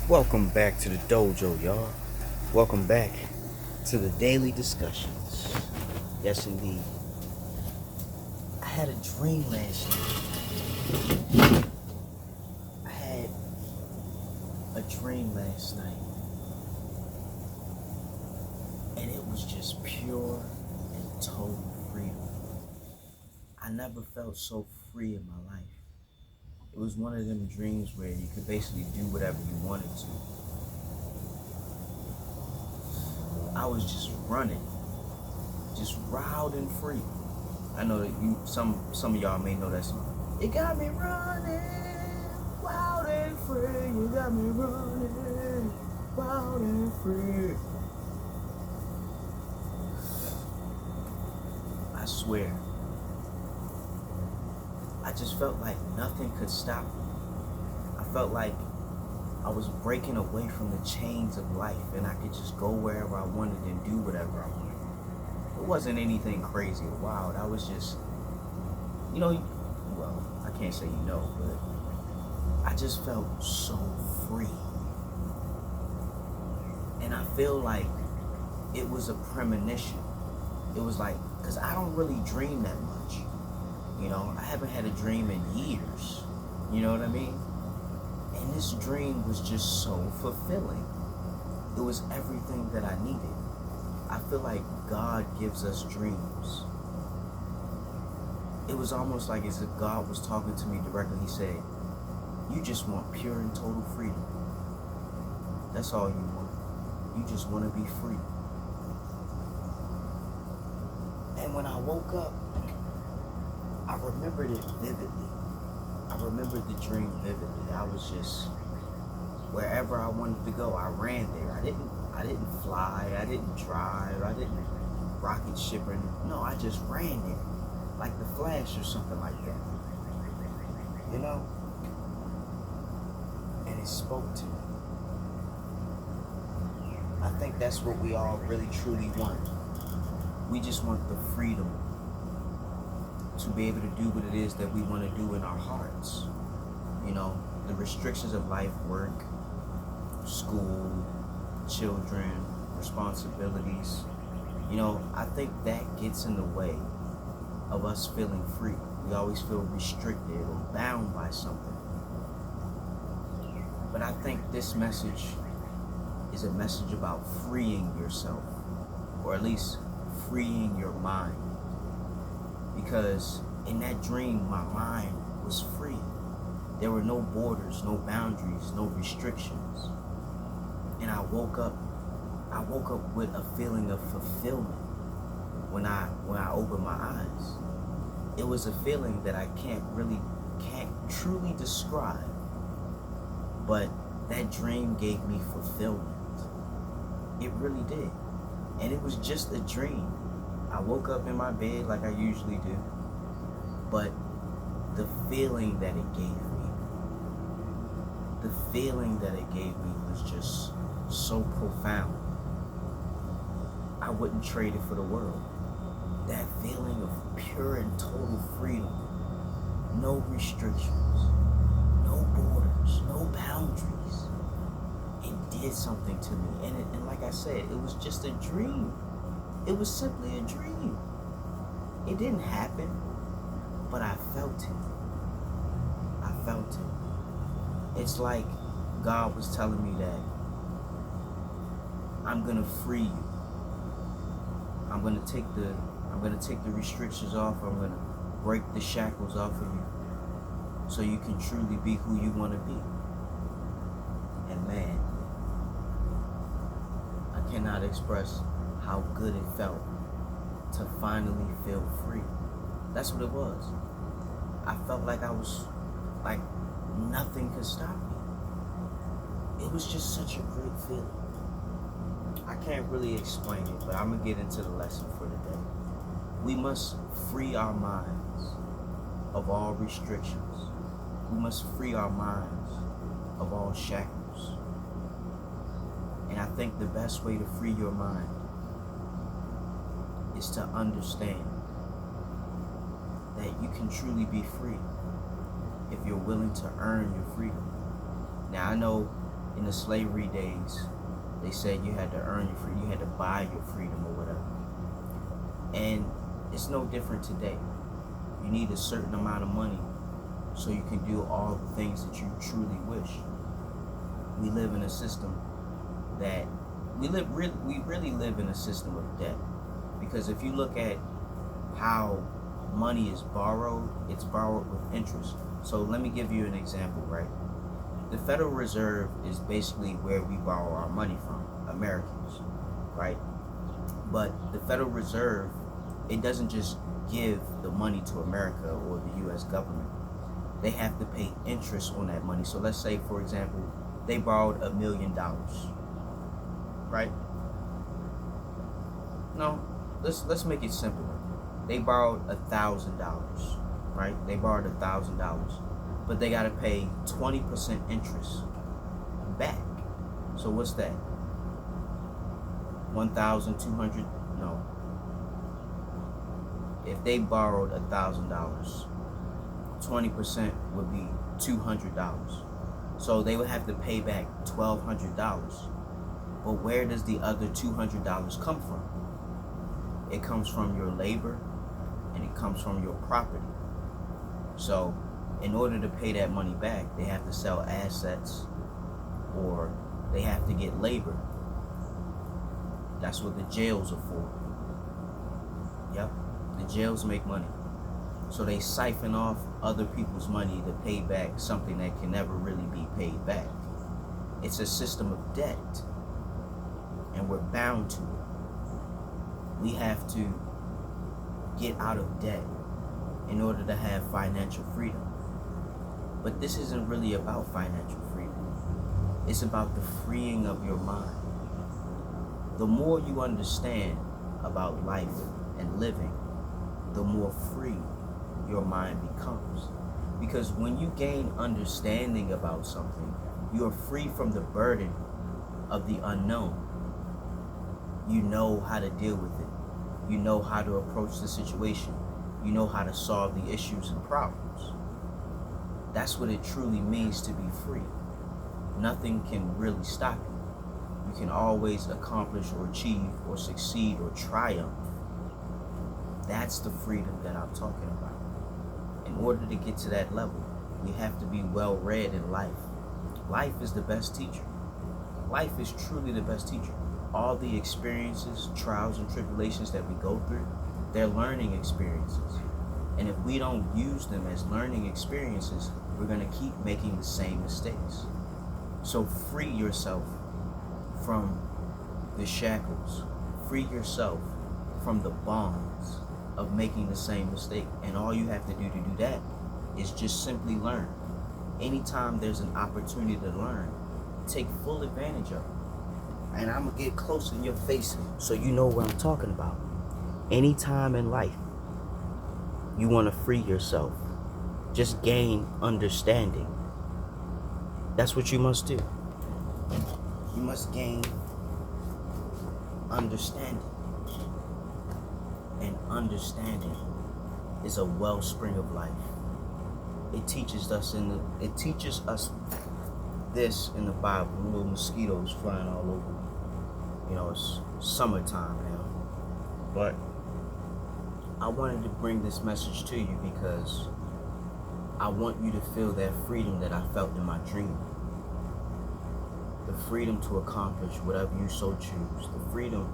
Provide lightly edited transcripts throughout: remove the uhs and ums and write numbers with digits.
Welcome back to the dojo, y'all. Welcome back to the daily discussions. Yes, indeed. I had a dream last night. I had a dream last night, and it was just pure and total freedom. I never felt so free in my life. It was one of them dreams where you could basically do whatever you wanted to. I was just running, just wild and free. I know that some of y'all may know that song. You got me running, wild and free. You got me running, wild and free. I swear, I just felt like nothing could stop me. I felt like I was breaking away from the chains of life and I could just go wherever I wanted and do whatever I wanted. It wasn't anything crazy or wild. I was just, well, I can't say but I just felt so free. And I feel like it was a premonition. It was like, because I don't really dream that much. I haven't had a dream in years. You know what I mean? And this dream was just so fulfilling. It was everything that I needed. I feel like God gives us dreams. It was almost like as if God was talking to me directly. He said, you just want pure and total freedom. That's all you want. You just want to be free. And when I woke up, I remembered it vividly. I remembered the dream vividly. I was just, wherever I wanted to go, I ran there. I didn't fly, I didn't drive, I didn't rocket ship or anything. No, I just ran there. Like the Flash or something like that. And it spoke to me. I think that's what we all really truly want. We just want the freedom to be able to do what it is that we want to do in our hearts. The restrictions of life, work, school, children, responsibilities. I think that gets in the way of us feeling free. We always feel restricted or bound by something. But I think this message is a message about freeing yourself, or at least freeing your mind. Because in that dream, my mind was free. There were no borders, no boundaries, no restrictions. And I woke up with a feeling of fulfillment when I opened my eyes. It was a feeling that I can't truly describe. But that dream gave me fulfillment. It really did. And it was just a dream. I woke up in my bed like I usually do. But the feeling that it gave me, was just so profound. I wouldn't trade it for the world. That feeling of pure and total freedom. No restrictions. No borders. No boundaries. It did something to me. And like I said, it was just a dream. It was simply a dream. It didn't happen, but I felt it. I felt it. It's like God was telling me that I'm gonna free you. I'm gonna take the restrictions off. I'm gonna break the shackles off of you, so you can truly be who you want to be. And man, I cannot express how good it felt to finally feel free. That's what it was. I felt like nothing could stop me. It was just such a great feeling. I can't really explain it, but I'm gonna get into the lesson for today. We must free our minds of all restrictions. We must free our minds of all shackles. And I think the best way to free your mind is to understand that you can truly be free if you're willing to earn your freedom. Now, I know In the slavery days, they said you had to earn your freedom, you had to buy your freedom or whatever. And it's no different today. You need a certain amount of money so you can do all the things that you truly wish. We live in a system that we really live in a system of debt. Because if you look at how money is borrowed, it's borrowed with interest. So let me give you an example, right? The Federal Reserve is basically where we borrow our money from, Americans, right? But the Federal Reserve, it doesn't just give the money to America or the US government. They have to pay interest on that money. So let's say, for example, they borrowed $1 million, right? No, let's make it simpler. They borrowed $1,000, right? They borrowed $1,000, but they got to pay 20% interest back. So what's that? 1,200? No. If they borrowed $1,000, 20% would be $200. So they would have to pay back $1,200. But where does the other $200 come from? It comes from your labor and it comes from your property. So in order to pay that money back, they have to sell assets or they have to get labor. That's what the jails are for. Yep, the jails make money. So they siphon off other people's money to pay back something that can never really be paid back. It's a system of debt, and we're bound to it. We have to get out of debt in order to have financial freedom. But this isn't really about financial freedom. It's about the freeing of your mind. The more you understand about life and living, the more free your mind becomes. Because when you gain understanding about something, you are free from the burden of the unknown. You know how to deal with it. You know how to approach the situation. You know how to solve the issues and problems. That's what it truly means to be free. Nothing can really stop you. You can always accomplish or achieve or succeed or triumph. That's the freedom that I'm talking about. In order to get to that level, we have to be well read in life. Life is the best teacher. Life is truly the best teacher. All the experiences, trials, and tribulations that we go through, they're learning experiences. And if we don't use them as learning experiences, we're going to keep making the same mistakes. So free yourself from the shackles. Free yourself from the bonds of making the same mistake. And all you have to do that is just simply learn. Anytime there's an opportunity to learn, take full advantage of it. And I'm going to get close in your face so you know what I'm talking about. Anytime in life you want to free yourself, just gain understanding. That's what you must do. You must gain understanding. And understanding is a wellspring of life. It teaches us this in the Bible. Little mosquitoes flying all over. You know, it's summertime now. But I wanted to bring this message to you because I want you to feel that freedom that I felt in my dream. The freedom to accomplish whatever you so choose. The freedom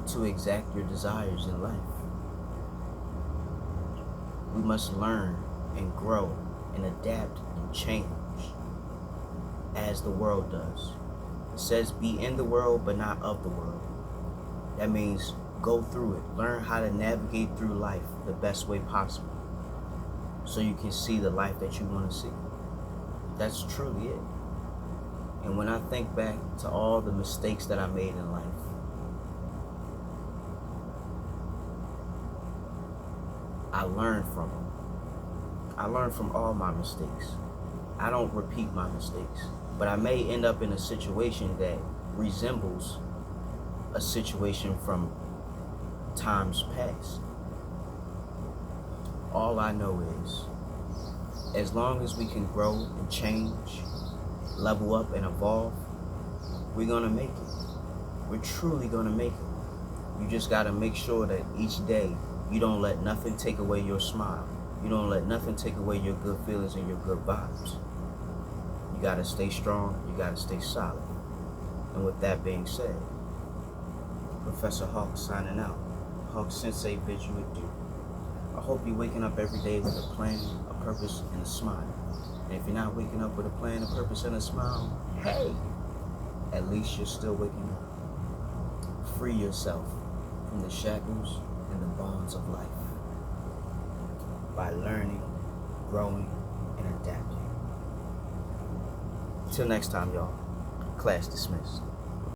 to exact your desires in life. We must learn and grow and adapt and change as the world does. It says be in the world but not of the world. That means go through it. Learn how to navigate through life the best way possible so you can see the life that you want to see. That's truly it. And when I think back to all the mistakes that I made in life, I learned from them. I learned from all my mistakes. I don't repeat my mistakes, but I may end up in a situation that resembles a situation from times past. All I know is, as long as we can grow and change level up and evolve, we're going to make it. We're truly going to make it. You just got to make sure that each day you don't let nothing take away your smile. You don't let nothing take away your good feelings and your good vibes. You got to stay strong. You got to stay solid. And with that being said, Professor Hawk signing out. Hawk Sensei bids you adieu. I hope you're waking up every day with a plan, a purpose, and a smile. And if you're not waking up with a plan, a purpose, and a smile, hey, at least you're still waking up. Free yourself from the shackles and the bonds of life by learning, growing, and adapting. Till next time, y'all. Class dismissed.